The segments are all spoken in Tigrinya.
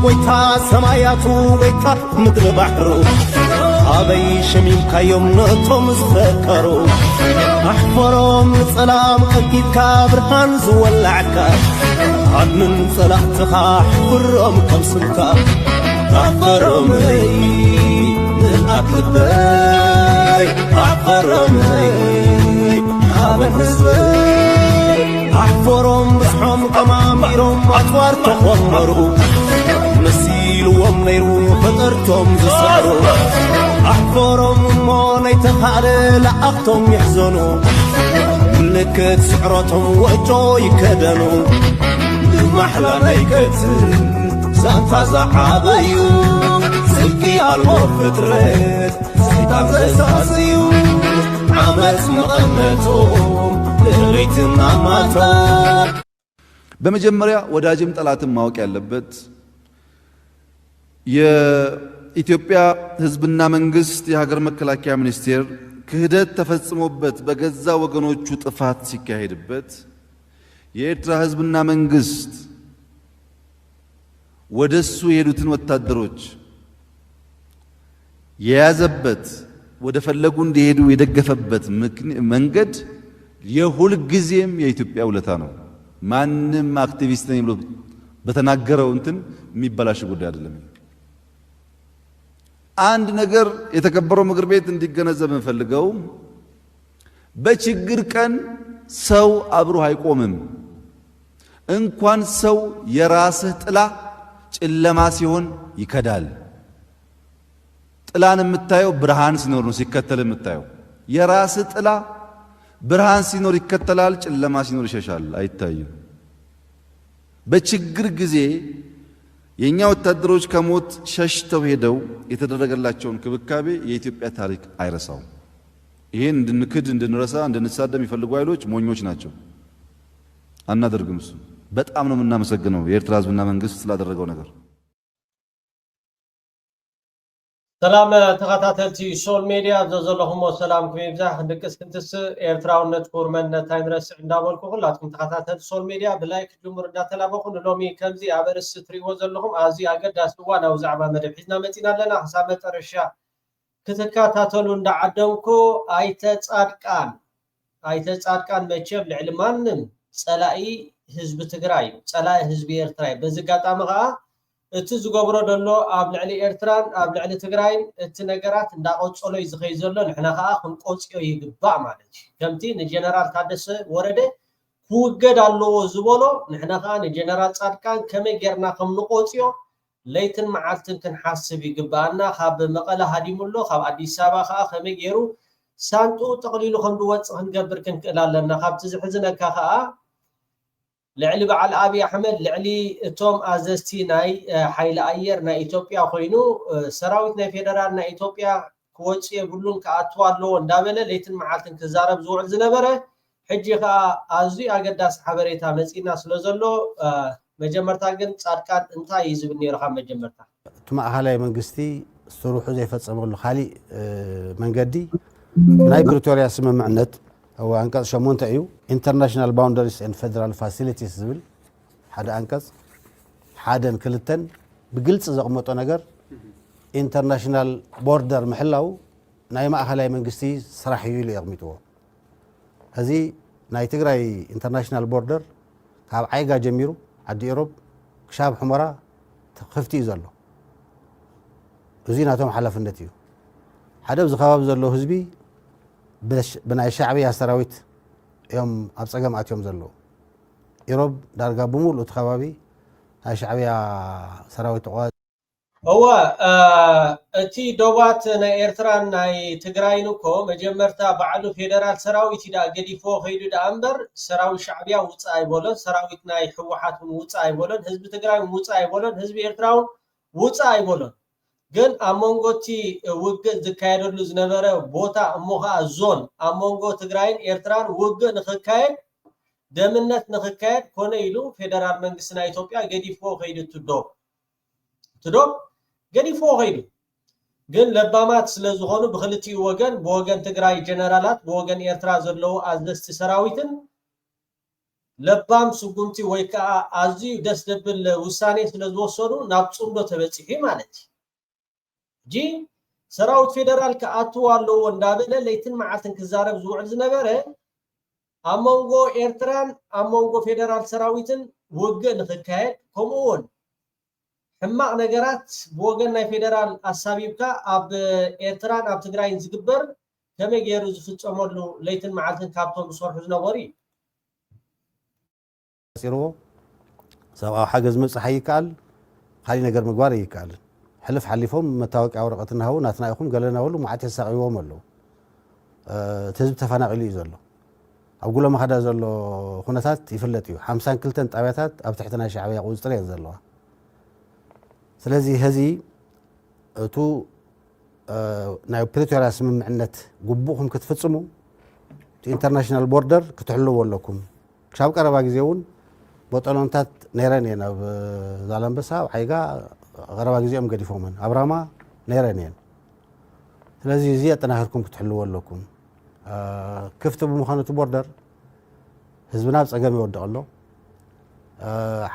ويتا سماياتو ويتا مدر بحرو أبي شميم كيوم نطم زفكرو أحفرهم سلام أكيد كابرهان زولعكا عدن صلاحتك أحفرهم كم سلكا أحفرهم لي نلأكل بي أحفرهم لي أبن حزبي أحفرهم بسحهم كماميرهم أطوار تخمرو نسيلهم نيرو فطرتهم زسعرو أحفرهم موني تخالي لأختهم يحزنو لكت سعرتهم وجو يكدنو محلى نيكت سانتا زعابيو سلكي المفترات سيطان زساسيو عمس مغنتهم لغيتنا ماتوا በመጀመሪያ ወዳጅም ጠላትም ማወቅ ያለበት የኢትዮጵያ ሕዝብና መንግስት የሀገር መከላከያ ሚኒስቴር ክህደት ተፈጽሞበት በገዛ ወገኖቹ ጥፋት ሲካሄድበት የኤርትራ ሕዝብና መንግስት ወደሱ የሄዱትን ወታደሮች የያዘበት ወደ ፈለጉ እንዲሄዱ የደገፈበት መንገድ የሁል ጊዜም የኢትዮጵያ ውለታ ነው። ማንም አክቲቪስት ነኝ ብሎ በተናገረው እንትን የሚበላሽ ጉዳይ አይደለም። አንድ ነገር የተከበረው ምክር ቤት እንዲገነዘብ እንፈልገው፣ በችግር ቀን ሰው አብሮ አይቆምም። እንኳን ሰው የራስህ ጥላ ጨለማ ሲሆን ይከዳል። ጥላን የምታየው ብርሃን ሲኖር ነው ሲከተል የምታየው። የራስህ ጥላ ብርሃን ሲኖር ይከተላል፣ ጨለማ ሲኖር ይሸሻል፣ አይታይም። በችግር ጊዜ የኛ ወታደሮች ከሞት ሸሽተው ሄደው የተደረገላቸውን ክብካቤ የኢትዮጵያ ታሪክ አይረሳው። ይሄን እንድንክድ እንድንረሳ እንድንሳደም የሚፈልጉ ኃይሎች ሞኞች ናቸው። አናደርግም። እሱ በጣም ነው የምናመሰግነው የኤርትራ ሕዝብና መንግስት ስላደረገው ነገር። سلام تخاتاتلتي سول ميديا زلزلهم والسلام كم يبزح دكس كنتس إيرتراونت كورمن تاينرس عندامولكم كلاتكم تخاتاتل سول ميديا بلايك جمهور داتلابكم لومي كمزي عبرس تري وزلهم عزي أجد داسوانا وزعما مدبحنا متينا لنا حسابة الرشا كتكاتاتلون دعدمكو أيتت أركان متشب العلمان سلاي حزب تجراي سلاي حزب إيرتراي بزقات أمغا اتزغبرو دلو اب لعلي إيرتران اب لعلي تግራይን እቲ ነገራት እንዳቆጽሎ ይዝኸይ ዘሎ ንሕና ኸኣ ክንቆጽዮ ይግባእ ማለት ከምቲ ንጀነራል ታደሰ ወረደ ኩገድ ኣለዎ ዝበሎ ንሕና ኸኣ ንጀነራል ጻድቃን ከመይ ጌርና ከም ንቆጽዮ ለይትን መዓልትን ክንሓስብ ይግባእና ካብ መቐለ ሃዲሙሎ ካብ አዲስ አበባ ኸኣ ከመይ ጌሩ ሳንጡ ጠቕሊሉ ከም ድወጽእ ክንገብር ክንክእል ኣለና ካብቲ ዝሕዝነካ ኸኣ لعلي بعل أبي أحمد لعلي توم أزستي ناي حيل أير نا إثيوبيا خوينو سراويتنا فيدرال نا إثيوبيا كوتشي يقولون كأطوال لو ندابله ليتن معالتن كزارب زوع زنبره حجي خا أزي أقداس حبريتها مسكينا سلوزلو مجمرتا جن صاركان انتا يزبني رقم مجمرتا تما أهلاي من قستي سروحو زي فتصمغلو خالي من قدي ناي بريتوريا سمم معنت هو أنقذ شمونتا أيو International Boundaries and Federal Facilities زبل حدا أنقذ حدا كلتن بقلت زغمتو نجر International Border محلاو نايما أهلاي من قستي صراحة يولي يغميتوه هذه ناي تقرأي International Border هاو عيقا جميرو عدي إيروب كشاب حمرا خفتي يزلو وزيناتهم حلف النتيو حدا بزخواب زلو هزبي بناي شعبي سراويت يوم أبصقم يوم زلو يروب دارجا بمول وتخوابي هاي شعبي سراويت قواد هو أتي دوات نا إيرتران ناي تجراينوكو مجمرتا بعدو فيدرال سراويت دا قدي فوق هيدو دا أمبر سراوي شعبيا وصاي بولن سراويت ناي حوحات وصاي بولن حزب تجراي وصاي بولن حزب إيرتراون وصاي بولن ግን አሞንጎቲ ውግ ዝካየደሉ ዝነበረ ቦታ እሞኻ ዞን አሞንጎ ትግራይን ኤርትራን ውግ ንኽካየድ ደምነት ንኽካየድ ኮነ ኢሉ ፌደራል መንግስትና ኢትዮጵያ ገዲፎ ኸይዱ ትዶ ገዲፎ ኸይዱ ግን ለባማት ስለዝኾኑ ብኽልቲኡ ወገን በወገን ትግራይ ጀነራላት በወገን ኤርትራ ዘለው አዘስቲ ሰራዊትን ለባም ስጉምቲ ወይ ከዓ ኣዝዩ ደስ ደብል ውሳኔ ስለ ዝወሰዱ ናብ ጽምዶ ተበጽሒ ማለት ጂ ሰራዊት ፌደራል ከኣትው ኣለዎ እንዳበለ ለይትን መዓልትን ክዛረብ ዝውዕል ዝነበረ ኣብ መንጎ ኤርትራን ኣብ መንጎ ፌደራል ሰራዊትን ውግእ ንኽካየድ ከምኡውን ሕማቕ ነገራት ብወገን ናይ ፌደራል ኣሳቢብካ ኣብ ኤርትራን ኣብ ትግራይን ዝግበር ከመይ ገይሩ ዝፍጸመሉ ለይትን መዓልትን ካብቶም ዝሰርሑ ዝነበሩ እዩ ሲርዎ ሰብኣዊ ሓገዝ መጽሓ ይከኣል ካሊእ ነገር ምግባር ይከኣል ሕልፍ ሓሊፎም መታወቂያ ወረቐት እናሃቡ ናትና ኢኹም ገለና ሁሉ መዓት የሳቒቦም ኣለዉ እቲ ህዝቢ ተፈናቒሉ እዩ ዘሎ ኣብ ጉሎ መኸዳ ዘሎ ኩነታት ይፍለጥ እዩ 52 ጣብያታት ኣብ ትሕቲ ናይ ሻዕብያ ቁፅጥር እየን ዘለዋ ስለዚ ህዚ እቱ ናይ ፕሪቶሪያ ስምምዕነት ግቡእኩም ክትፍጽሙ ኢንተርናሽናል ቦርደር ክትሕልዎ ኣለኩም ክሳብ ቀረባ ግዜ እውን በጠሎንታት ነይረን እየን ኣብ ዛላምበሳ ኣብ ዓይጋ ቀረባ ጊዜኦም ገዲፎምን ኣብ ራማ ነይረን እየን ስለዚ እዚ ኣጠናኺርኩም ክትሕልዎ ኣለኩም ክፍቲ ብምዃኑ እቲ ቦርደር ህዝብና ብፀገም ይወድቕ ኣሎ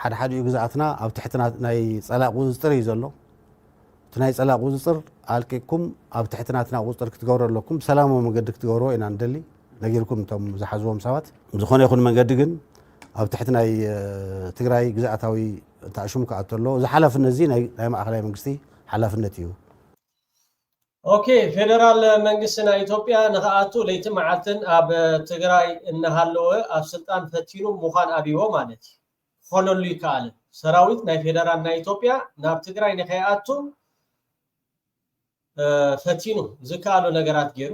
ሓደ ሓዲኡ ግዛኣትና ኣብ ትሕቲ ናይ ፀላእ ቁፅጥር እዩ ዘሎ እቲ ናይ ፀላእ ቁፅጥር ኣልቂኩም ኣብ ትሕቲ ናትና ቁፅጥር ክትገብሮ ኣለኩም ሰላማዊ መንገዲ ክትገብርዎ ኢና ንደሊ ነጊርኩም እቶም ዝሓዝዎም ሰባት ዝኾነ ይኹን መንገዲ ግን ኣብ ትሕቲ ናይ ትግራይ ግዛኣታዊ ተኣሽሙ ከኣቶ ኣሎ እዚ ሓላፍነት እዚ ናይ ማእኸላይ መንግስቲ ሓላፍነት እዩ ኦኬ ፌደራል መንግስትና ኢትዮጵያ ንኸኣቱ ለይቲ መዓልትን ኣብ ትግራይ እናሃለወ ኣብ ስልጣን ፈቲኑ ምዃን ኣብይዎ ማለት እዩ ክኾነሉ ይከኣል ሰራዊት ናይ ፌደራል ናይ ኢትዮጵያ ናብ ትግራይ ንኸይኣቱ ፈቲኑ ዝከኣሉ ነገራት ገይሩ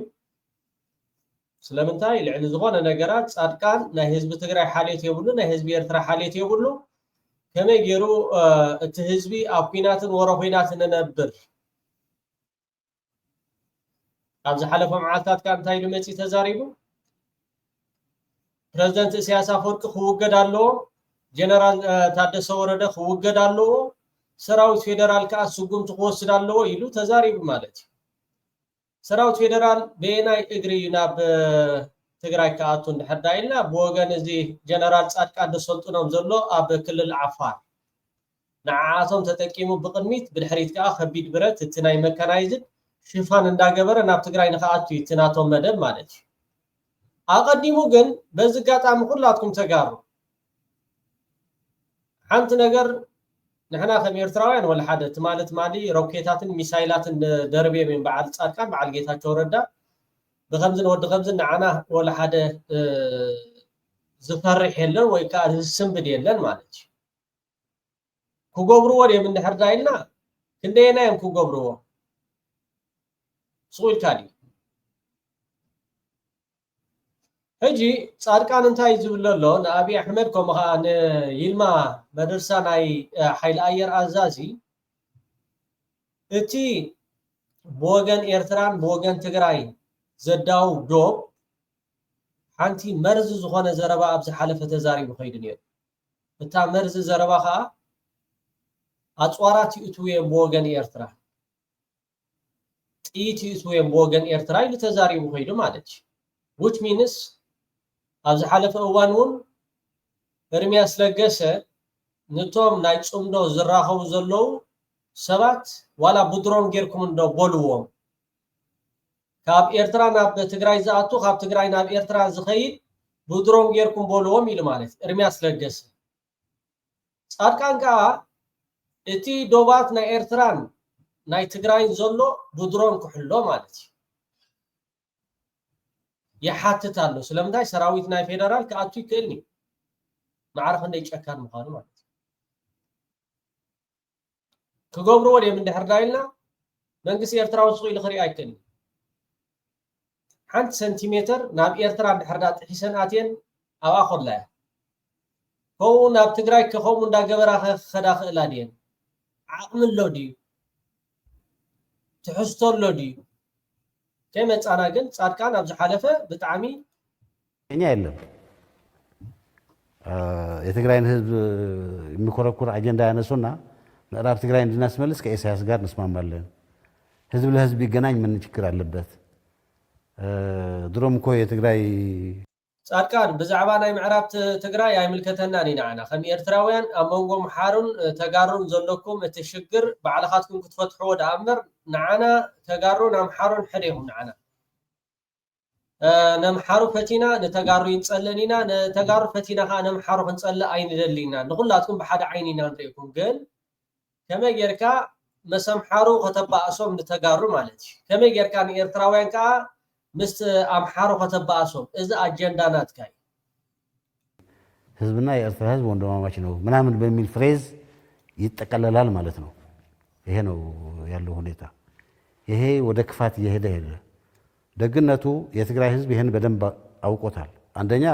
ስለምንታይ ልዕሊ ዝኾነ ነገራት ጻድቃን ናይ ህዝቢ ትግራይ ሓልዮት የብሉ ናይ ህዝቢ ኤርትራ ሓልዮት የብሉ ከመይ ገይሩ እቲ ህዝቢ ኣብ ኩናትን ወረ ኩናትን ነነብር ኣብ ዝሓለፈ መዓልታት ካብ እንታይ ኢሉ መፂ ተዛሪቡ ፕረዚደንት ኢሳያስ አፈወርቂ ክውገድ ኣለዎ ጀነራል ታደሰ ወረደ ክውገድ ኣለዎ ሰራዊት ፌደራል ከዓ ስጉምቲ ክወስድ ኣለዎ ኢሉ ተዛሪቡ ማለት እዩ ሰራዊት ፌደራል በናይ እግሪ ናብ ትግራይ ከኣቱ እንድሕር ኢልና ብወገን እዚ ጀነራል ጻድቃን ደሰልጥኖም ዘሎ ኣብ ክልል ዓፋር ንዓዓቶም ተጠቂሙ ብቅድሚት ብድሕሪት ከዓ ከቢድ ብረት እቲ ናይ መካናይዝድ ሽፋን እንዳገበረ ናብ ትግራይ ንኸኣቱ እቲ ናቶም መደብ ማለት እዩ ኣቀዲሙ ግን በዚ ጋጣሚ ኩላትኩም ተጋሩ ሓንቲ ነገር ንሕና ከም ኤርትራውያን ወላ ሓደ እቲ ማለት ማሊ ሮኬታትን ሚሳይላትን ደርብየም በዓል ጻድቃን በዓል ጌታቸው ረዳ ብከምዝን ወዲ ከምዝን ንዓና ወላ ሓደ ዝፈርሕ የለን ወይ ከዓ ዝስንብድ የለን ማለት እዩ ክገብርዎ ድዮም እንድሕር ኢልና ክንደየና እዮም ክገብርዎ ስቁኢልካ ድዩ ሕጂ ጻድቃን እንታይ ዝብል ኣሎ ንኣብይ ኣሕመድ ከምኡ ከዓ ንይልማ መደርሳ ናይ ሓይሊ ኣየር ኣዛዚ እቲ ብወገን ኤርትራን ብወገን ትግራይ ዘዳው ዶብ ሓንቲ መርዚ ዝኾነ ዘረባ ኣብ ዝሓለፈ ተዛሪቡ ኸይዱ ነይሩ እታ መርዚ ዘረባ ከዓ ኣፅዋራት ይእትውዮም ብወገን ኤርትራ ጥይት ይእትውዮም ብወገን ኤርትራ ኢሉ ተዛሪቡ ኸይዱ ማለት እዩ which means ኣብ ዝሓለፈ እዋን እውን ኤርምያስ ለገሰ ነቶም ናይ ጽምዶ ዝራኸቡ ዘለው ሰባት ዋላ ብድሮን ጌርኩም እንዶ በልዎም ካብ ኤርትራ ናብ ትግራይ ዝኣቱ ካብ ትግራይ ናብ ኤርትራ ዝኸይድ ብድሮን ጌርኩም በልዎም ኢሉ ማለት ኤርምያስ ለገሰ ጻድቃን ከዓ እቲ ዶባት ናይ ኤርትራን ናይ ትግራይን ዘሎ ብድሮን ክሕሎ ማለት እዩ يحاتت له سلامتاي سراويت ناي فيدرال كأتو يكلني معرف انه يشكر مخانو مالت كغبرو ودي من دحر دايلنا منقس يرترا وسقو يلخري ايكلني حنت سنتيمتر ناب يرترا دحر دات حسناتين او اخذ لا هو ناب تግራይ كخوم اندا غبرا خدا خلادين عقم لودي تحستر لودي كما ጻና ግን ጻድቃን ኣብ ዝሓለፈ ብጣዕሚ እኛ የለም የትግራይን ህዝብ የሚኮረኩር አጀንዳ ያነሱና ምዕራብ ትግራይ እንድናስመልስ ከኢሳያስ ጋር እንስማማለን ህዝብ ለህዝብ ይገናኝ ምን ችግር አለበት ድሮም እኮ የትግራይ ጻድቃን ብዛዕባ ናይ ምዕራብ ትግራይ ኣይምልከተና ኒናና ከም ኤርትራውያን ኣብ መንጎ ምሓሩን ተጋሩን ዘለኩም እቲ ሽግር ባዕልኻትኩም ክትፈትሕዎ ደኣምበር ንዓና ተጋሩን ኣምሓሩን ሕደይኹም ንዓና ነምሓሩ ፈቲና ነተጋሩ ይንጸለን ኢና ነተጋሩ ፈቲና ኻ ነምሓሩ ክንጸለ ኣይንደሊና ንኹላትኩም ብሓደ ዓይኒ ኢና ንሪኢኩም ግን ከመይ ጌርካ መሰምሓሩ ከተባእሶም ንተጋሩ ማለት እዩ ከመይ ጌርካ ንኤርትራውያን ከዓ ምስ ኣምሓሩ ከተባእሶም እዚ አጀንዳ ናትካይ ህዝብና የኤርትራ ህዝብ ወንድማማች ነው ምናምን በሚል ፍሬዝ ይጠቀለላል ማለት ነው። ይሄ ነው ያለው ሁኔታ። ይሄ ወደ ክፋት እየሄደ ሄደ። ደግነቱ የትግራይ ህዝብ ይሄን በደንብ አውቆታል። አንደኛ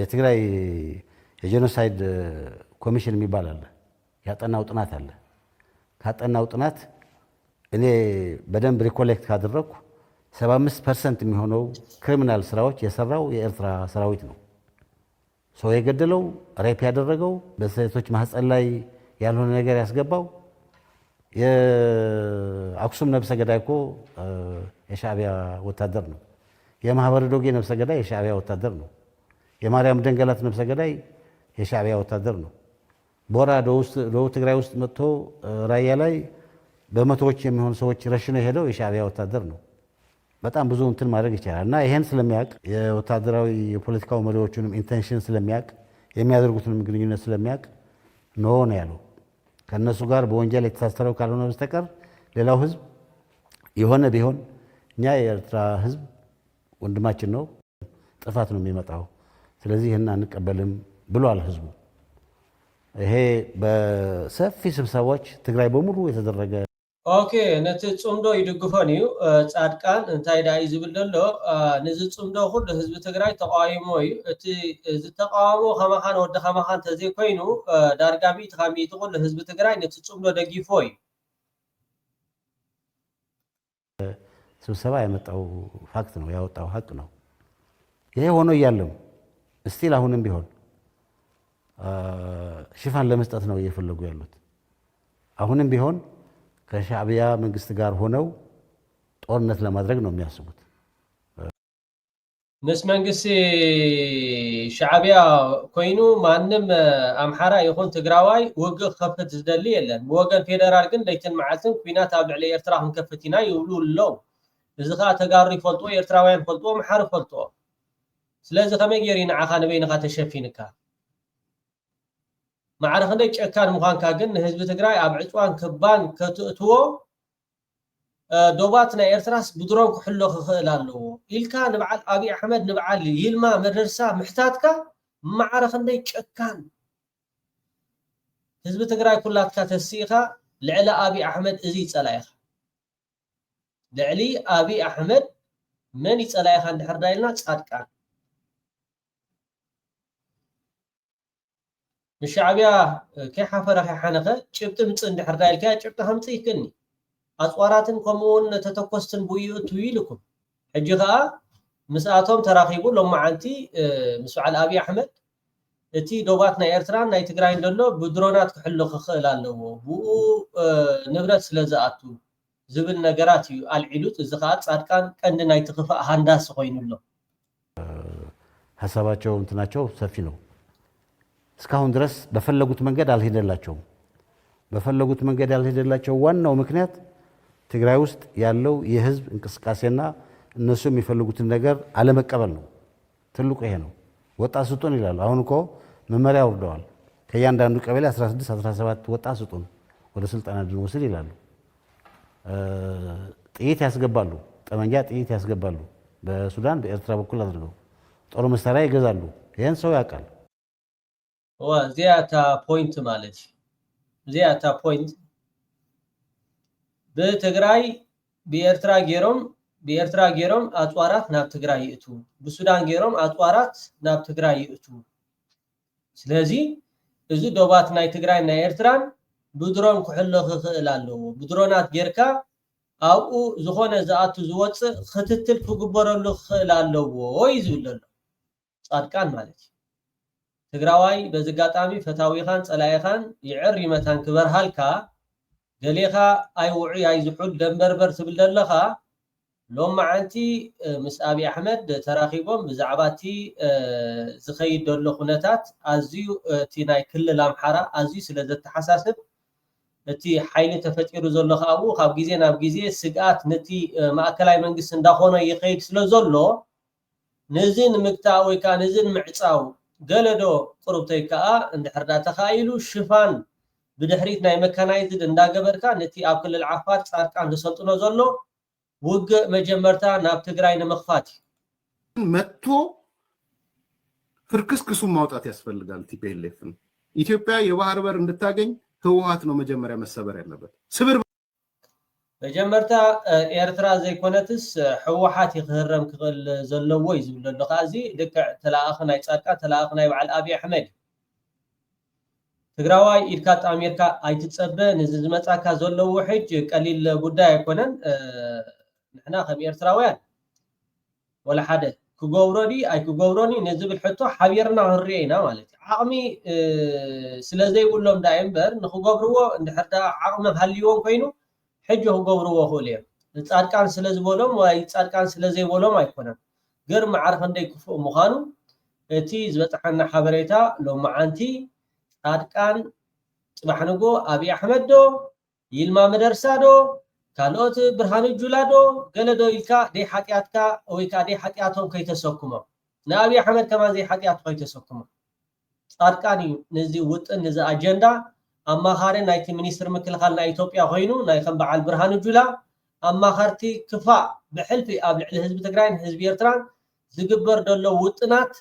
የትግራይ የጄኖሳይድ ኮሚሽን የሚባል አለ። ያጠናው ጥናት አለ። ካጠናው ጥናት እኔ በደንብ ሪኮሌክት ካደረኩ 75% የሚሆነው ክሪሚናል ስራዎች የሰራው የኤርትራ ሰራዊት ነው። ሰው የገደለው ሬፕ ያደረገው በሴቶች ማህፀን ላይ ያልሆነ ነገር ያስገባው የአክሱም ነብሰ ገዳይ እኮ የሻዕቢያ ወታደር ነው። የማህበረ ዶጌ ነብሰ ገዳይ የሻዕቢያ ወታደር ነው። የማርያም ደንገላት ነብሰ ገዳይ የሻዕቢያ ወታደር ነው። ቦራ ደቡብ ትግራይ ውስጥ መጥቶ ራያ ላይ በመቶዎች የሚሆኑ ሰዎች ረሽነው የሄደው የሻዕቢያ ወታደር ነው። በጣም ብዙ እንትን ማድረግ ይችላል እና ይሄን ስለሚያውቅ የወታደራዊ የፖለቲካው መሪዎቹንም ኢንቴንሽን ስለሚያውቅ የሚያደርጉትንም ግንኙነት ስለሚያውቅ ኖ ነው ያለው። ከነሱ ጋር በወንጀል የተሳሰረው ካልሆነ በስተቀር ሌላው ህዝብ የሆነ ቢሆን እኛ የኤርትራ ህዝብ ወንድማችን ነው፣ ጥፋት ነው የሚመጣው፣ ስለዚህ ይህን አንቀበልም ብሏል ህዝቡ። ይሄ በሰፊ ስብሰባዎች ትግራይ በሙሉ የተደረገ ኦኬ ነቲ ጽምዶ ይድግፎን እዩ ጻድቃን እንታይ ዳ እዩ ዝብል ዘሎ ነዚ ጽምዶ ኩሉ ህዝቢ ትግራይ ተቃዊሞ እዩ እቲ ዝተቃወሞ ከማኻን ወዲ ከማኻን ተዘይኮይኑ ዳርጋ ሚእቲ ካብ ሚእቲ ኩሉ ህዝቢ ትግራይ ነቲ ጽምዶ ደጊፎ እዩ ስብሰባ ያመጣው ፋክት ነው ያወጣው ሀቅ ነው። ይሄ ሆኖ እያለም እስቲል አሁንም ቢሆን ሽፋን ለመስጠት ነው እየፈለጉ ያሉት። አሁንም ቢሆን ከሻዕቢያ መንግስት ጋር ሆነው ጦርነት ለማድረግ ነው የሚያስቡት። ምስ መንግስቲ ሻዕቢያ ኮይኑ ማንም አምሓራ ይኹን ትግራዋይ ውግእ ክከፍት ዝደሊ የለን። ብወገን ፌደራል ግን ለይትን መዓልትን ኩናት ኣብ ልዕሊ ኤርትራ ክንከፍት ኢና ይብሉ ኣለዉ። እዚ ከዓ ተጋሩ ይፈልጥዎ፣ ኤርትራውያን ይፈልጥዎ፣ ኣምሓራ ይፈልጥዎ። ስለዚ ከመይ ጌር ንዓኻ ንበይንኻ ተሸፊንካ ማዕረ ክንደይ ጨካን ምዃንካ ግን ንህዝቢ ትግራይ ኣብ ዕፅዋን ክባን ከተእትዎ ዶባት ናይ ኤርትራስ ብድሮን ክሕሎ ክኽእል ኣለዎ ኢልካ ንበዓል ኣብይ ኣሕመድ ንበዓል ይልማ መደርሳ ምሕታትካ ማዕረ ክንደይ ጨካን ህዝቢ ትግራይ ኩላትካ ተሲኢኻ ልዕሊ ኣብይ ኣሕመድ እዚ ይፀላኢኻ ልዕሊ ኣብይ ኣሕመድ መን ይፀላኢኻ እንድሕር ዳይልና ጻድቃን الشعبية كي حفرة حنقة شبت متصن دحر دايل كا شبت همتي كني أصواراتن كمون تتكوستن بويو تويلكم حجها مساتهم تراخيبو لما عنتي مسعال أبي أحمد تي دوباتنا إيرتران ناي تقراين دلو بدرونات كحلو خلالو بو نبرت سلازاتو زبل نقراتي العلوت الزخات صادقان كان ناي تخفى هانداس خوينو له حساباتشو انتناتشو سفينو እስካሁን ድረስ በፈለጉት መንገድ አልሄደላቸውም። በፈለጉት መንገድ ያልሄደላቸው ዋናው ምክንያት ትግራይ ውስጥ ያለው የህዝብ እንቅስቃሴና እነሱ የሚፈልጉትን ነገር አለመቀበል ነው። ትልቁ ይሄ ነው። ወጣት ስጡን ይላሉ። አሁን እኮ መመሪያ ወርደዋል። ከእያንዳንዱ ቀበሌ 16 17 ወጣት ስጡን ወደ ስልጣን እንድንወስድ ይላሉ። ጥይት ያስገባሉ፣ ጠመንጃ ጥይት ያስገባሉ። በሱዳን በኤርትራ በኩል አድርገው ጦር መሳሪያ ይገዛሉ። ይሄን ሰው ያውቃል። وزيادة بوينت مالتي زيادة بوينت بتجراي بإرترا جيروم أطوارات ناب تجراي يأتو بسودان جيروم أطوارات ناب تجراي يأتو سلازي إذا دوبات ناي تجراي ناي إرتران بدرون كحلو خلالو بدرونات جيركا أو زخونة زاتو زوات ختتل فقبرلو خلالو ويزولو صادقان مالتي ትግራዋይ በዝጋጣሚ ፈታዊኻን ጸላይኻን ይዕር ይመታን ክበር ሃልካ ገሌኻ ኣይውዑ ኣይዝሑል ደንበርበር ትብል ዘለኻ لو معنتي مس أبي أحمد تراخيبهم بزعباتي زخيد دولو خناتات أزيو تيناي كل الأمحارة أزيو سلازة تحساسب نتي حيني تفتيرو زولو خابو خاب جيزي ناب جيزي سقات نتي ما أكلاي منقس نداخونا يخيد سلازولو نزين مكتاوي كان نزين معصاو قالدو قربتي كا عند حردا تخايلو شفان بدحريت ناي ميكانايزد እንዳገበርካ ነቲ ኣብ ክልል ዓፋር ጻድቃን ዘሰልጥኖ ዘሎ ውግ መጀመርታ ናብ ትግራይ ንምኽፋት መጥቶ ፍርክስክሱ ማውጣት ያስፈልጋል። ቲፒኤልኤፍን ኢትዮጵያ የባህር በር እንድታገኝ ህወሓት ነው መጀመሪያ መሰበር ያለበት። ስብር መጀመርታ ኤርትራ ዘይኮነትስ ህወሓት ይኽረም ክል ዘለዎ ይዝብል ኣሎ ካዚ ልክዕ ተላኣኽ ናይ ጻድቃን ተላኣኽ ናይ በዓል አብይ አሕመድ ትግራዋይ ኢድካ አሜሪካ አይትጸበ ንዝዝ መጻካ ዘለዎ ሕጅ ቀሊል ጉዳይ አይኮነን ንሕና ከም ኤርትራውያን ወላ ሓደ ክገብሮዲ አይ ክገብሮኒ ንዝብል ሕቶ ሓቢርና ህርየና ማለት እዩ ዓቕሚ ስለዘይብሎም ዳ እምበር ንክገብርዎ እንድሕር ዳ ዓቕሚ ሃልይዎም ኮይኑ ሕጂ ክገብርዎ ክእሉ እዮም ጻድቃን ስለዝበሎም ወይ ጻድቃን ስለዘይበሎም አይኮነን ገር ማዕርፍ እንደይ ክፉእ ምዃኑ እቲ ዝበፅሐና ሓበሬታ ሎማዓንቲ ጻድቃን ጽባሕንጎ አብይ አሕመድ ዶ ይልማ መደርሳ ዶ ካልኦት ብርሃኑ ጁላ ዶ ገለዶ ኢልካ ደይ ሓጢያትካ ወይ ካ ደይ ሓጢያቶም ከይተሰኩሞም ንአብይ አሕመድ ከማ ዘይ ሓጢያት ከይተሰኩሞም ጻድቃን እዩ ነዚ ውጥን ነዚ አጀንዳ አማኻሪ ናይቲ ሚኒስትር ምክልኻል ናይ ኢትዮጵያ ኮይኑ ናይ ከም በዓል ብርሃኑ ጁላ አማኻርቲ ክፋእ ብሕልፊ ኣብ ልዕሊ ህዝቢ ትግራይን ህዝቢ ኤርትራን ዝግበር ደሎ ውጥናት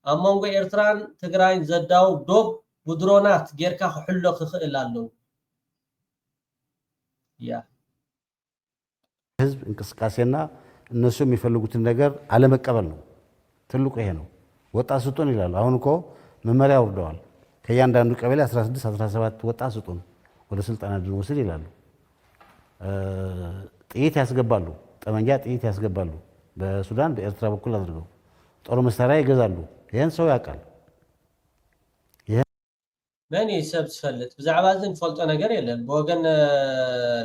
ኣብ መንጎ ኤርትራን ትግራይን ዘዳው ዶብ ብድሮናት ጌርካ ክሕሎ ክኽእል ኣለዉ ያ ህዝብ እንቅስቃሴና እነሱ የሚፈልጉትን ነገር አለመቀበል ነው ትልቁ ይሄ ነው ወጣት ስጡን ይላሉ አሁን እኮ መመሪያ ወርደዋል ከያንዳንዱ ቀበሌ 16 17 ወጣት ስጡን ወደ ስልጣና ድረስል ይላሉ ጥይት ያስገባሉ ጠመንጃ ጥይት ያስገባሉ በሱዳን በኤርትራ በኩል አድርገው ጦር መሳሪያ ይገዛሉ ይሄን ሰው ያውቃል መን ይሰብ ዝፈልጥ ብዛዕባ ዝን ፈልጦ ነገር የለን በወገን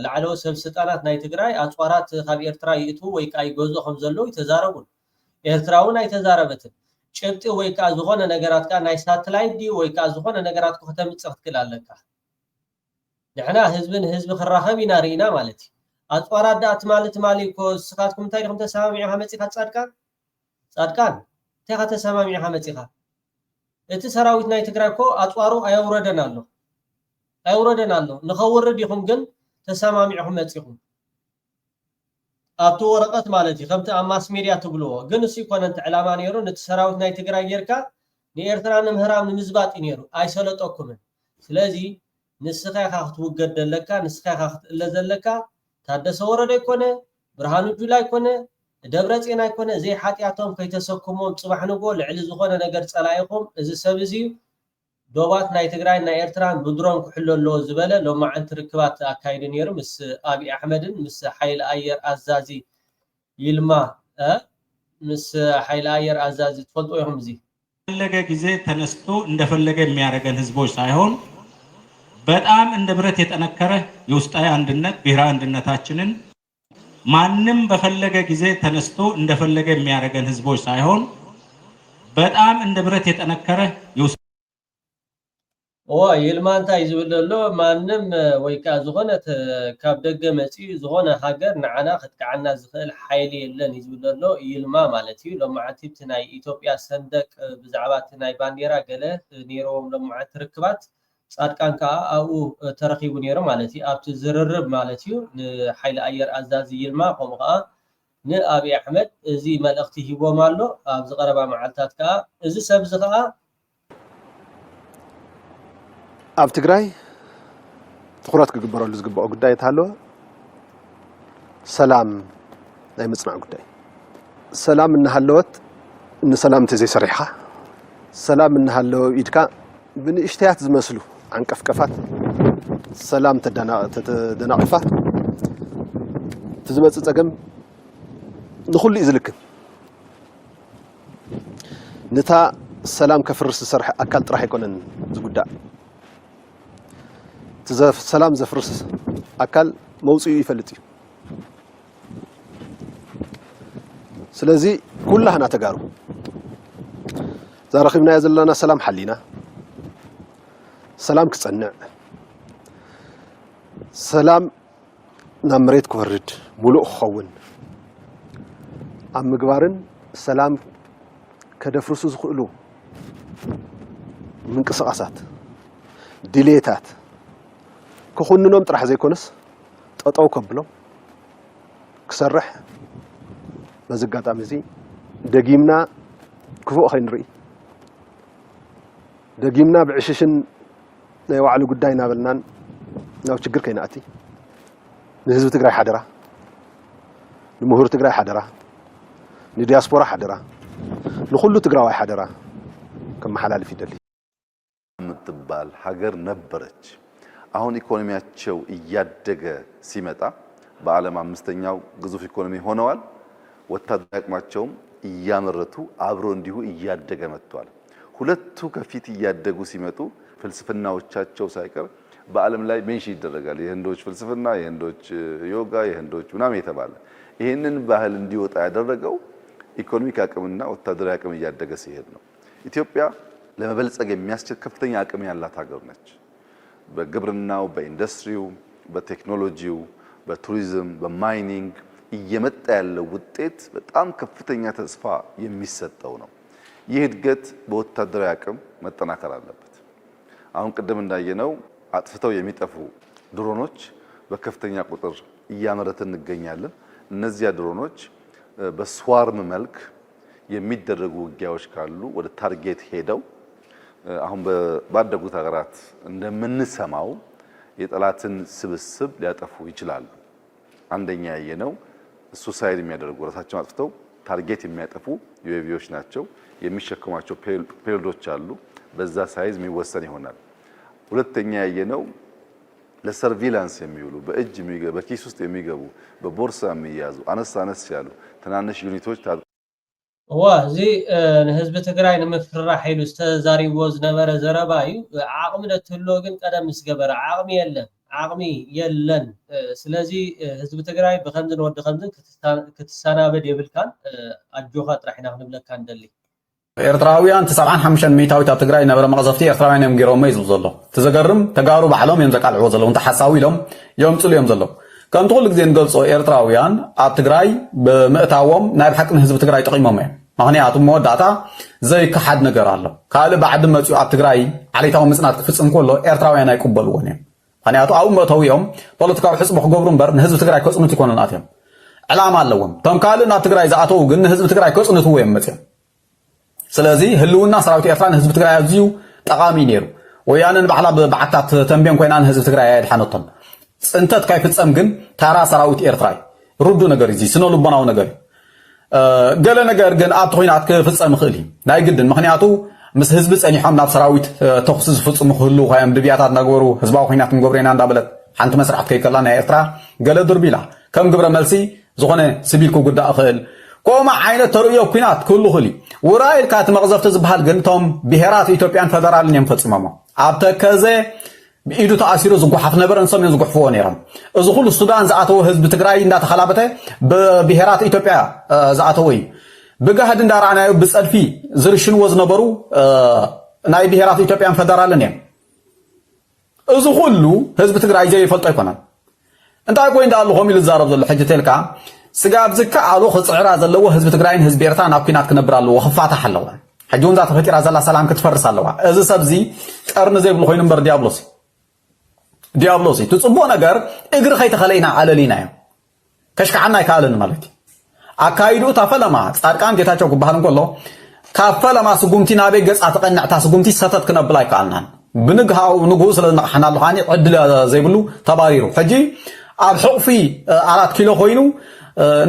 ለዓለው ሰብ ስልጣናት ናይ ትግራይ አጽዋራት ካብ ኤርትራ ይእቱ ወይ ካ ይገዙ ከም ዘለው ይተዛረቡን ኤርትራውን አይተዛረበትን ጭብጥ ወይ ካ ዝኾነ ነገራት ካ ናይ ሳተላይት ዲ ወይ ካ ዝኾነ ነገራት ከተምጽፍ ትክላለካ ንሕና ህዝብን ህዝብ ክራኸብ ኢና ሪኢና ማለት አጽዋራት ዳት ማለት ማሊኮ ስኻትኩም እንታይ ዲኹም ተሰማሚዑ መጽኢኻ ጻድቃን ተኻ ተሰማሚዑ መጽኢኻ እቲ ሰራዊት ናይ ትግራይ ኮ አጽዋሩ አይውረደን አሎ ንኸውርድ ይኹም ግን ተሰማሚዑ መጽኢኹም ኣብቲ ወረቀት ማለት እዩ ከምቲ ኣብ ማስ ሚድያ ትብልዎ ግን እሱ ይኮነን ዕላማ ነይሩ ነቲ ሰራዊት ናይ ትግራይ ጌርካ ንኤርትራ ንምሕራም ንምዝባጥ ነይሩ አይሰለጠኩምን ስለዚ ንስኻ ኢኻ ክትውገድ ዘለካ ንስኻ ኢኻ ክትእለ ዘለካ ታደሰ ወረደ ይኮነ ብርሃኑ ጁላ ይኮነ ደብረ ጽዮን አይኮነ ዘይ ሓጢያቶም ከይተሰኩሞም ጽባሕ ንጎ ልዕሊ ዝኾነ ነገር ጸላኢኹም እዚ ሰብ እዚ ዶባት ናይ ትግራይ ናይ ኤርትራን ብድሮን ክሕለሎ ዝበለ ሎማዓንቲ ርክባት አካይድ ነይሩ ምስ አብይ አሕመድን ምስ ሓይል አየር አዛዚ ይልማ ምስ ሓይል አየር አዛዚ ተፈልጦ ይሁን እዚ ፈለገ ጊዜ ተነስቶ እንደፈለገ የሚያደርገን ህዝቦች ሳይሆን በጣም እንደ ብረት የጠነከረ የውስጣዊ አንድነት ብሔራዊ አንድነታችንን ማንም በፈለገ ጊዜ ተነስቶ እንደፈለገ የሚያደርገን ህዝቦች ሳይሆን በጣም እንደ ብረት የጠነከረ ይልማንታ ይዝብለሎ ማንም ወይ ካ ዝኾነ ካብ ደገ መጺ ዝኾነ ሃገር ንዓና ክትከዓና ዝኽእል ሓይሊ የለን ይዝብለሎ ይልማ ማለት እዩ ሎማዓንቲ ናይ ኢትዮጵያ ሰንደቅ ብዛዕባ ናይ ባንዴራ ገለ ነይሮም ሎማዓንቲ ርክባት ጻድቃን ካ ኣብኡ ተረኺቡ ነይሩ ማለት እዩ ኣብቲ ዝርርብ ማለት እዩ ንሓይሊ አየር አዛዚ ይልማ ከምኡ ከዓ ንአብይ አሕመድ እዚ መልእኽቲ ሂቦም ኣሎ ኣብ ዝቀረባ መዓልታት ከዓ እዚ ሰብ ዚ ከዓ ኣብ ትግራይ ትኩረት ክግበረሉ ዝግባኦ ጉዳይ እንተሃለወ ሰላም ናይ ምጽናዕ ጉዳይ ሰላም እናሃለወት ንሰላም ተዘይሰሪሕኻ ሰላም እናሃለወ ኢድካ ብንእሽተያት ዝመስሉ عنكفكفات سلام تدناقفات تزمت تقم نخل إذلك نتا سلام كفرس السرح أكلت راح يكون زقدا سلام زفرس أكل موصي يفلتي ስለዚህ ኩላህና ተጋሩ زارخيبنا يزلنا سلام حلينا سلام كصنع سلام نمريت كورد ملوء خون ام مغبارن سلام كدفرسو زخلو من قصقاسات ديليتات كخوننوم طرح زيكونس ططاو كبلو كسرح بزقاطام زي دقيمنا كفو خينري دقيمنا بعششن وعلى قداينا بلنان ناو تشجر كيناتي نهزب تقراي حدرة نمهور تقراي حدرة ندياسبورا حدرة نخلو تقراي حدرة كم حلال في دلي متبال حجر نبرج አሁን ኢኮኖሚያቸው እያደገ ሲመጣ በዓለም አምስተኛው ግዙፍ ኢኮኖሚ ሆነዋል ወታደራዊ አቅማቸውም እያመረቱ አብሮ እንዲሁ እያደገ መጥቷል ሁለቱ ከፊት እያደጉ ሲመጡ ፍልስፍናዎቻቸው ሳይቀር በዓለም ላይ ሜንሽን ይደረጋል የህንዶች ፍልስፍና የህንዶች ዮጋ የህንዶች ምናምን የተባለ ይሄንን ባህል እንዲወጣ ያደረገው ኢኮኖሚክ አቅምና ወታደራዊ አቅም እያደገ ሲሄድ ነው ኢትዮጵያ ለመበልጸግ የሚያስችል ከፍተኛ አቅም ያላት ሀገር ነች በግብርናው በኢንዱስትሪው በቴክኖሎጂው በቱሪዝም በማይኒንግ እየመጣ ያለው ውጤት በጣም ከፍተኛ ተስፋ የሚሰጠው ነው ይህ እድገት በወታደራዊ አቅም መጠናከር አለበት አሁን ቀደም እንዳየነው አጥፍተው የሚጠፉ ድሮኖች በከፍተኛ ቁጥር እያመረትን እንገኛለን እነዚያ ድሮኖች በስዋርም መልክ የሚደረጉ ውጊያዎች ካሉ ወደ ታርጌት ሄደው አሁን ባደጉት ሀገራት እንደምንሰማው የጠላትን ስብስብ ሊያጠፉ ይችላሉ አንደኛ ያየነው ሱሳይድ የሚያደርጉ ራሳቸውን አጥፍተው ታርጌት የሚያጠፉ ዩኤቪዎች ናቸው የሚሸከማቸው ፔሎዶች አሉ በዛ ሳይዝ የሚወሰን ይሆናል ሁለተኛ ያየነው ለሰርቪላንስ የሚውሉ በእጅ የሚገቡ በኪስ ውስጥ የሚገቡ በቦርሳ የሚያዙ አነስ ያሉ ትናንሽ ዩኒቶች وزي ህዝብ ትግራይ ንምፍራህ ኃይሉ ተዛሪቦ ዝነበረ ዘረባዩ ዓቅምነት ህሎግን ቀደም ስገበረ ዓቅሚ የለን ስለዚ ህዝብ ትግራይ በከምዝን ወደ ከምዝን ክትሳናበድ የብልካን አጆኻ ጥራሕና ክንብለካ እንደሊ ኤርትራውያን 75 ሚታዊት ኣብ ትግራይ ነበረ መቅዘፍቲ ኤርትራውያን እዮም ገይሮም ይዝብ ዘሎ ተዘገርም ተጋሩ ባዕሎም እዮም ዘቃልዕዎ ዘለዉ እንተ ሓሳዊ ኢሎም የምፅሉ እዮም ዘለዉ ከምቲ ኩሉ ግዜ ንገልፆ ኤርትራውያን ኣብ ትግራይ ብምእታዎም ናይ ብሓቂ ህዝቢ ትግራይ ጠቂሞም እዮም ምክንያቱ መወዳእታ ዘይከሓድ ነገር ኣሎ ካልእ ባዕዲ መፅኡ ኣብ ትግራይ ዓሌታዊ ምፅናት ክፍፅም ከሎ ኤርትራውያን ኣይቅበልዎን እዮም ምክንያቱ ኣብኡ መእተው እዮም ፖለቲካዊ ሕፅቢ ክገብሩ እምበር ንህዝቢ ትግራይ ከፅንቱ ይኮኑን ኣትዮም ዕላማ ኣለዎም እቶም ካልእ ናብ ትግራይ ዝኣተው ግን ንህዝቢ ትግራይ ከፅንትዎ እዮም መፅኦም ስለዚ ህልውና ሰራዊት ኤርትራ ንህዝቢ ትግራይ ኣዝዩ ጠቃሚ ነይሩ ወያነ ንባዕላ ብበዓታት ተንብዮን ኮይና ንህዝቢ ትግራይ ኣየድሓነቶም ፅንተት ካይፍፀም ግን ታራ ሰራዊት ኤርትራ ሩዱ ነገር እዚ ስነ ልቦናዊ ነገር ገለ ነገር ግን ኣብ ትኮይናት ክፍፀም ይኽእል ናይ ግድን ምክንያቱ ምስ ህዝቢ ፀኒሖም ናብ ሰራዊት ተኽሲ ዝፍፅሙ ክህሉ ኮይኖም ድብያታት እናገበሩ ህዝባዊ ኩናት ክንገብረና እንዳበለት ሓንቲ መስራሕት ከይከላ ናይ ኤርትራ ገለ ድርቢላ ከም ግብረ መልሲ ዝኾነ ሲቪል ክጉዳእ ይኽእል كوما عينة ترؤية كينات كله خلي ورايل كات مغزفت زبحال قلتهم بهرات إثيوبيان فدرال ينفت ماما عبتا كذا بإيدو تأثير زقوح حفنا برن سمي زقوح فوق نيران زخول السودان زعتو حزب تግራይ እንዳተخلابته ببهرات إثيوبيا زعتوي بجهد እንዳራና بصدፊ ዝርሽን ወዝነበሩ ናይ بهرات إثيوبيان فدرال ነን እዚ ሁሉ ህዝብ ትግራይ ዘይ ይፈልጦ ይኮናል እንታይ ቆይ እንዳለኹም ይልዛረብ ዘሎ ሕጂ ተልካ ስጋብ ዝከኣሉ ክፅዕራ ዘለዎ ህዝብ ትግራይን ህዝብ ኤርትራ ናብ ኩናት ክነብር ኣለዎ ክፋታሕ ኣለዎ ሕጂ ወንዛ ተፈጢራ ዘላ ሰላም ክትፈርስ ኣለዋ እዚ ሰብዚ ቀርኒ ዘይብሉ ኮይኑ እምበር ዲያብሎስ ትፅቦ ነገር እግሪ ከይተኸለይና ኣለሊና እዮም ከሽከዓና ይከኣልን ማለት ኣካይዱ ታፈለማ ጻድቃን ጌታቸው ክበሃል እንከሎ ካብ ፈለማ ስጉምቲ ናበይ ገጻ ተቐናዕታ ስጉምቲ ሰተት ክነብል ኣይከኣልናን ብንግሃው ንጉ ስለዝነቕሓና ኣለኻኒ ዕድል ዘይብሉ ተባሪሩ ሕጂ ኣብ ሕቑፊ 4 ኪሎ ኮይኑ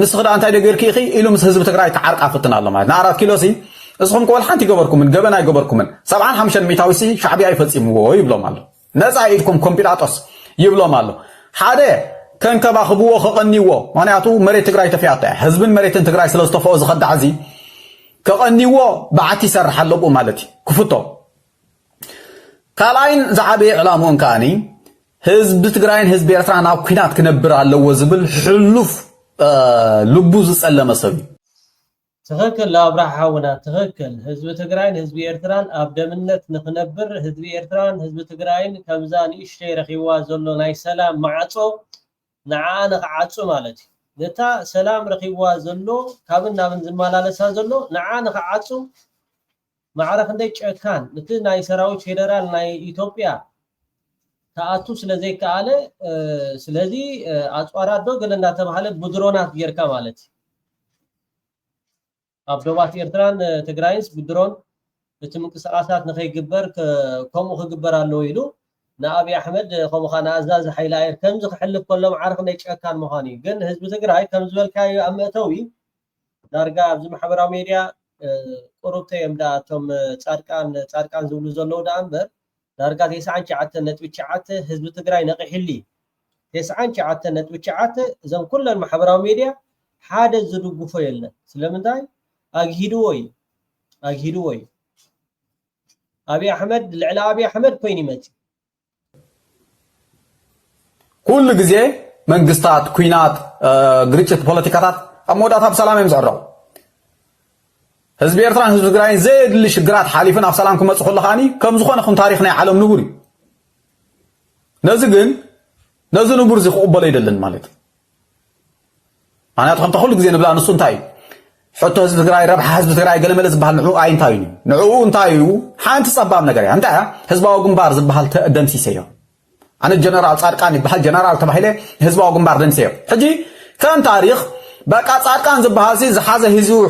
ንስኽዳ እንታይ ደገርኪ ኢኺ ኢሉ ምስ ህዝቢ ትግራይ ተዓርቃ ፍትና ኣሎ ማለት ን4 ኪሎ ሲ እስኹም ከወል ሓንቲ ገበርኩምን ገበና ይገበርኩምን 75 ሚታዊ ሲ ሻዕብያ ይፈፂምዎ ይብሎም ኣሎ ነፃ ኢድኩም ኮምፒላጦስ ይብሎም ኣሎ ሓደ ከንከባኽብዎ ከቐኒዎ ምክንያቱ መሬት ትግራይ ተፊያታ ህዝብን መሬትን ትግራይ ስለዝተፈኦ ዝኸዳዕ እዚ ከቐኒዎ በዓቲ ይሰርሕ ኣለዎ ማለት ክፍቶ ካልኣይን ዝዓበየ ዕላምኡን ከኣኒ ህዝቢ ትግራይን ህዝቢ ኤርትራ ናብ ኩናት ክነብር ኣለዎ ዝብል ሕሉፍ ልቡ ዝጸለመ ሰብ تخكل لا أبرحاونا تخكل حزب تجراين حزب إيرتران أبدمنت نخنبر حزب إيرتران حزب تجراين كمزان إشتي رخيوا زلو ناي سلام معصو نعانا عصو مالتي نتا سلام رخيوا زلو كابنا من زمالالسا زلو نعانا عصو معرف نديك كان نتي ناي سراوي فيدرال ناي إثيوبيا تأتو سلازي كاله سلازي أصوارات دو قلنا تبحال بدرونات جيركا مالتي أبدوات إيرتران تجراينس بدرون بتمك سقاسات نخي جبر كم خ جبر على لويلو نأبي أحمد خم خان أزاز حيلاير كم زخ حلف كلهم عارف نيش كان مهاني جن حزب تجراي كم زول كاي أم توي دارجا بزم حبر أميريا قربت يمدا توم تاركان زولو زلو دامبر دارجا تسعة شعات نتوي شعات حزب تجراي نقي حلي تسعة شعات نتوي شعات زم كل المحبر أميريا حاد زدو قفيلنا سلام داي أجهدوي أبي أحمد العلا أبي أحمد كويني ماتي كل جزء من قصات كوينات غريتشة بوليتيكات أموداتها بسلام يمزعروا حزب إيرتران حزب تجراين زيد اللي شجرات حالفين في سلامكم مسخول لخاني كم زخون خن تاريخنا عالم نوري نزل نبور زخ قبل يدلن مالت أنا أتخم تقول جزء نبلا نصون تاي حتى حزب تجراي ربح حزب تجراي قال ملز بحال نعو عين تايني نعو انتايو حانت صبام نجاري انت حزباو جنبار زبحال دمسي سيو انا الجنرال صادقاني بحال جنرال تبحيله حزباو جنبار دمسي حجي كان تاريخ بقى صادقان زبحال سي زحازه حزو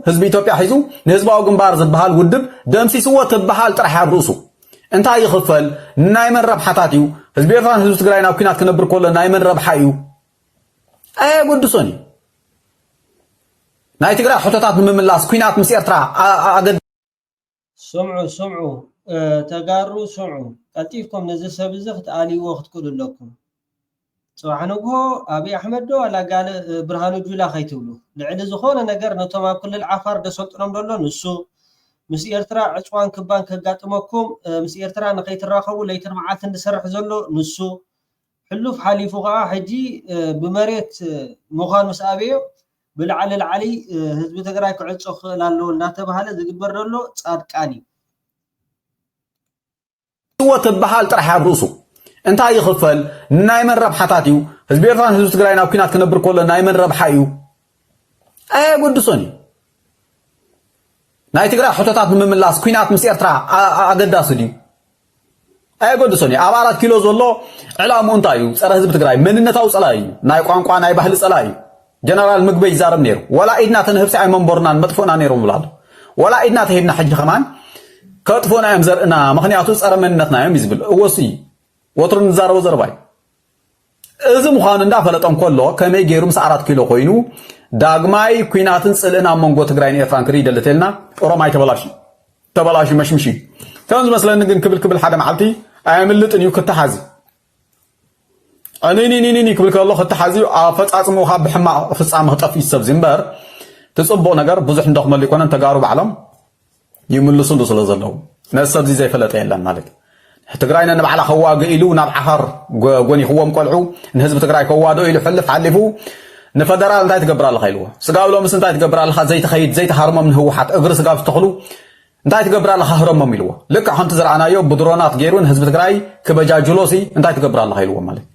حزب اثيوبيا حزو حزباو جنبار زبحال ودب دمسي سو تبحال طرح يبرسو انت يخفل ناي من ربحاتيو حزب إيرتران حزب تجراي ناو كينات كنبر كل ناي من ربحايو اي قدسوني ناي تقرأ حطتات من ملاس كوينات مسير ترى أقد سمعوا تقاروا سمعوا قلتيفكم نزل سبزخت آلي وقت كل لكم سوحنوكو أبي أحمد دو على قال برهانو جولا خيتولو لعند زخونا نقر نتوما كل العفار دسولت نمدولو نسو مسير ترى عشوان كبان كقاتمكم مسير ترى نقيت الراخو ليتر معات نسرح زلو نسو حلوف حالي فوقها حجي بمريت مخان مسابيو بالعلى العلي حزب تجراي كعصو خلالو ناتبهاله زغبر دلو صادقاني هو تبحال طرح يبرسو انت يخفل ناي من ربحاتيو حزب إيرتران حزب تجراي ناو كينات كنبر كله ناي من ربحايو اي قدسوني ناي تجراي حطتات من ملاس كينات مس إيرترا اقداسو دي اي قدسوني ابارات كيلو زلو علامو انتايو صار حزب تجراي مننتاو صلاي ناي قانقوا ناي بحل صلاي جنرال مقبي زارب نيرو ولا إدنا تنهب سعي منبرنا مطفونا نيرو ملادو ولا إدنا تهبنا حج خمان كطفونا يمزرنا مخنياتو صار منتنا يوم يزبل وصي وطر نزار وزرباي إذا مخان ندا فلطم كله كمي غيرو مس 4 كيلو خوينو داغماي كويناتن صلنا منغو تجراين إيرتران كري دلتلنا اوروماي تبلاشي مشمشي كانز مثلا نغن كبل حدا معلتي ايملطن يو كتحازي أني كبل كله خد تحزي فتصعمو خاب بحما فتصعم خطفي السب زنبر تصبو نجار بزح ندخ ملي كون تجارب عالم يملسو دسل زلو نسب زي فلط يلان مالك تجراينا نبعلا خواق إلو نبع حر غوني خوام قلعو نحزب تجراي كوادو إلو حلف حلفو نفدرال انتاي تقبر الله خيلو سقاو لو مس انتاي تقبر الله زي تخيد زي تحرم من هو حت اغر سقاو تخلو انتاي تقبر الله هرم ميلو لك حنت زرعنايو بدرونات غيرون حزب تجراي كبجاجلوسي انتاي تقبر الله خيلو مالك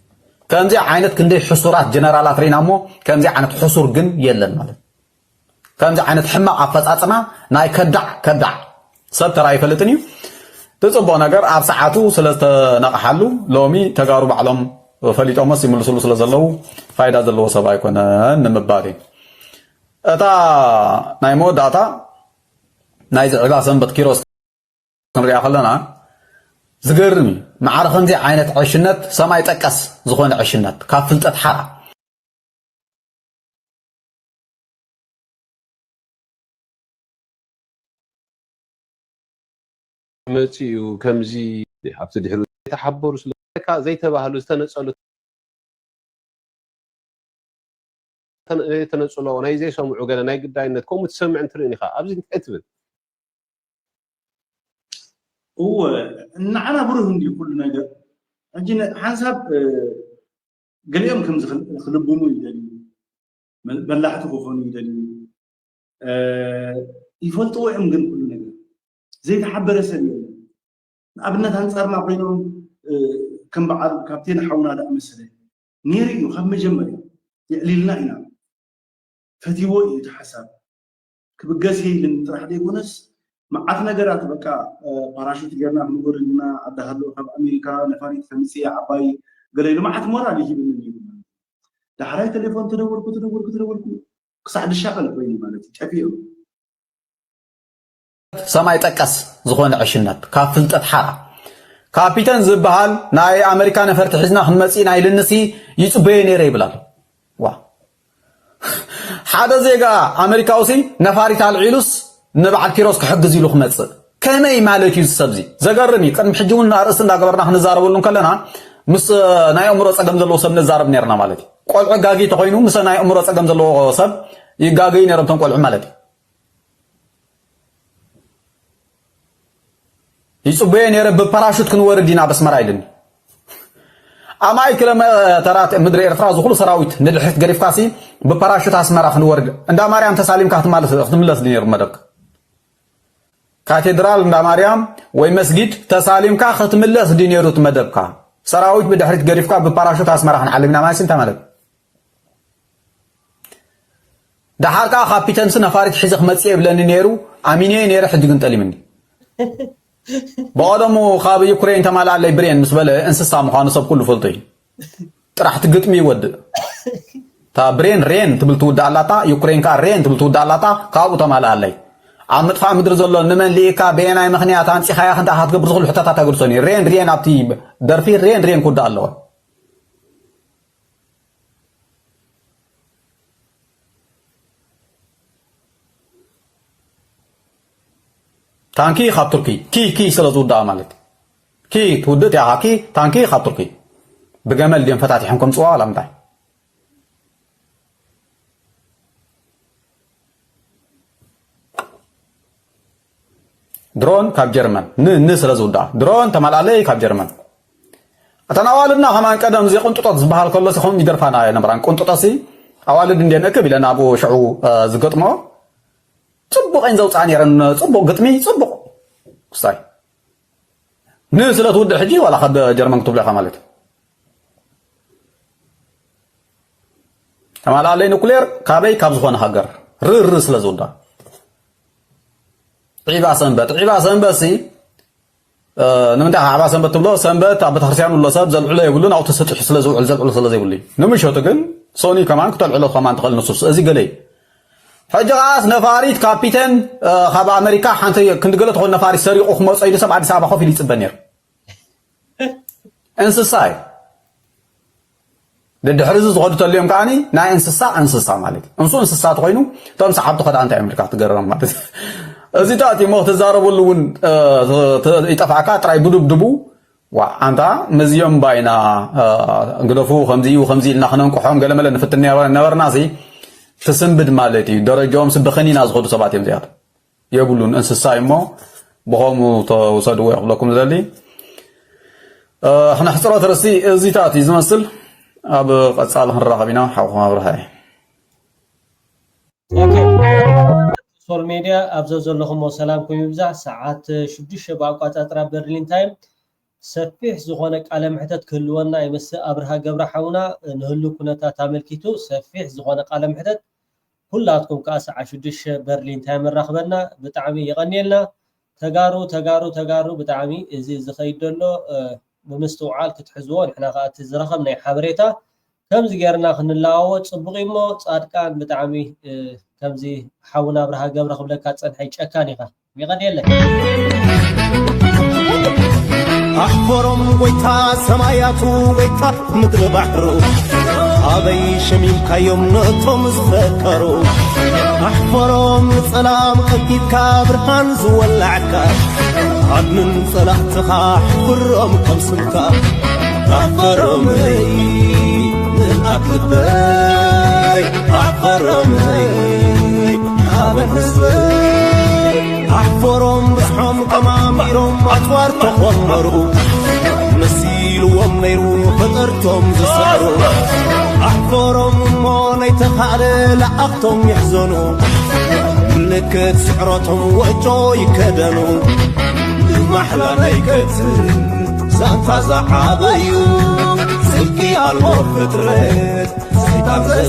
كان زي عينت كندي حصورات جنرالات رينامو كان زي عينت حصور جن يلن مالك كان زي عينت حما عفصاصما ناي كدع سب تراي فلتني تصبو نجار اب ساعاتو سلسته نقحلو لومي تجارب بعلم فليطو مس يملسلو سلازلو فايده زلو سبا يكون نمباري اتا نايمو داتا نايز عقا سنبت كيروس كنريا خلنا زغرمي معرخن زي عينت عشنت سماي طقس زخون عشنت كاب فلطت حرا متيو كمزي حبت دحرو تحبروا سلكا زي تباهلو استنصلو تنصلو ناي زي سمعو غنا ناي قداينت كوم تسمع انتريني خا ابزي تكتب هو نعنا بره عندي كل نجار أجينا حسب قليهم كم خلبونو يدلي بلحته خوفوني يدلي يفلطوا يمكن كل نجار زي تحبر سنين أبناء هنصارنا بينهم كم بعض كابتن حونا ده مثلا نيري يخم جمري يقللنا هنا فتيو يتحسب كبجاسي لنطرح دي كونس معنا جرات بقى باراشوت جرنا بنقولنا أدهلو خب أمريكا نفاري خمسية عباي قالوا ما عاد مرة ليه بنقول ده حراي تليفون تدور قصعد الشغل بيني مالتي تفيو سماي تقص زغون عشنات كافلطت حرا كابيتان زبحال ناي امريكا نفرت حزنا خنمصي ناي لنسي يصبي نير يبلال وا حدا زيغا امريكاوسي نفاري تالعيلوس نبعت كيروس كحجز يلو خمص كمي مالتي السبزي زغرني قد حجون رأس እንዳገበርና خنزاربلون كلنا مس ناي امرو صقم زلو سب نزارب نيرنا مالتي قلع غاغي تخوينو مس ناي امرو صقم زلو سب يغاغي نيرم تنقلع مالتي يصبين يا رب باراشوت كنوردينا بس مرايدن اماي كلمه ترات مدر ايرترا زخلو سراويت ندحت غريف كاسي بباراشوت اسمرا خنورد اندا مريم تساليم كات مالس خدملس دير مدك كاتدرال اندا مريم وي مسجد تساليم كا ختملس دينيروت مدبكا سراويت بدحرت غريف كا بباراشوت اسمرا خنعلمنا ما سنت مالك دحاركا كابيتنس نفارت حزخ مصي بلن نيرو اميني نير حدغن طليمني بعدمو خاب يوكرين تمال على برين مسبله انسسا مخانو سب كله فلطي طرح تقطمي ود تا برين رين تبل تود علاتا يوكرين كا رين تبل تود علاتا كابو تمال علي عمطفا مدر زلو نمن ليكا بيناي مخنيات انسي خايا خنتا هتقبر زغل حتى تاغرسوني رين ابتي درفي رين كود الله تانكي خاب تركي كي سلازودا مالت كي تودت يا هاكي تانكي خاب تركي بجمل ديم فتاتيحكم صوا ولا متاع درون كاب جرمن ن سلازودا درون تمال علي كاب جرمن اتناوالنا كمان قدم زي قنططات زبحال كله سخون يدرفانا نبران قنططاسي اوالد اندينك بيلنا ابو شعو زقطمو صبق انزو صاني رن صبق قطمي صبق صاي نسلت ود حجي ولا خد جرمن كتب لها مالت تمال علي نوكلير كابي كاب زخون هاجر رر سلازودا عيبا سنبسي نمنتا عبا سنبت بلو سنبت ابو تخرسيان ولا سب زلعله يقولون او تسطح سلازو زلعله سلازو يقول لي نمشوت ግን سوني كمان كتلعله كمان تقل نص ازي قلي حجاس نفاريت كابيتن خاب امريكا حنتي كنت قلت هو نفاري سريقو خمص ايدو 7 اديس ابا خوف يصبنير انسساي دحرز زغدو تليم كاني نا انسسا مالك انسسا تخوينو توم صحابتو خد انت امريكا تقررم مالك ازي تاتي مو تزاربولون يطفعكا تراي بدبدبو وانت مزيوم باينا غدفو خمزي لنا خنن قحوم قلمل نفتني نبرناسي تسنبد مالتي درجهم سبخني ناس خدو سبات يمزيات يقولون انسسا يمو بهمو توصدوا يقولكم ذلي احنا حصرات رسي زيتاتي زمسل اب قصال الرغبينا حقها برهاي اوكي سول ميديا ابزو لكم سلام كم يبزع ساعات 6 باقاطر برلين تايم سفيح زغونه قال محتت كلونا يمس ابرها قبر حونا نهلو كنتا تاملكيتو سفيح زغونه قال محتت كلاتكم كاسع 6 برلين تايم رخبنا بتعمي يغنيلنا تغارو بتعمي ازي زخيدلو بمستوعال كتحزون احنا قات زرخمنا حبريتا كمز غيرنا خنلاوت صبقيمو صادقان بتعمي كمزي حونا برها قبر خبلك صنحي چكانيخا يغنيلك أحفرم ويتا سماياتو ويتا مدر بحرو أبي شميم كيوم نطم زفكرو أحفرم سلام أكيد كابرهان زولعكا عدن صلاحتها أحفرم كمسنكا أحفرم هي من أكبر أحفرم هي حابن حزبي أحفرهم بحهم قماميرهم أطوار تخمروا نسيل وميرو فطرتهم زسروا أحفرهم موني تخالي لأختهم يحزنوا ምልክት ስዕረቶም ወጮ ይከደኑ محلى نيكت سانتا زعابيو سلكي الغرفة تريد سيطان زي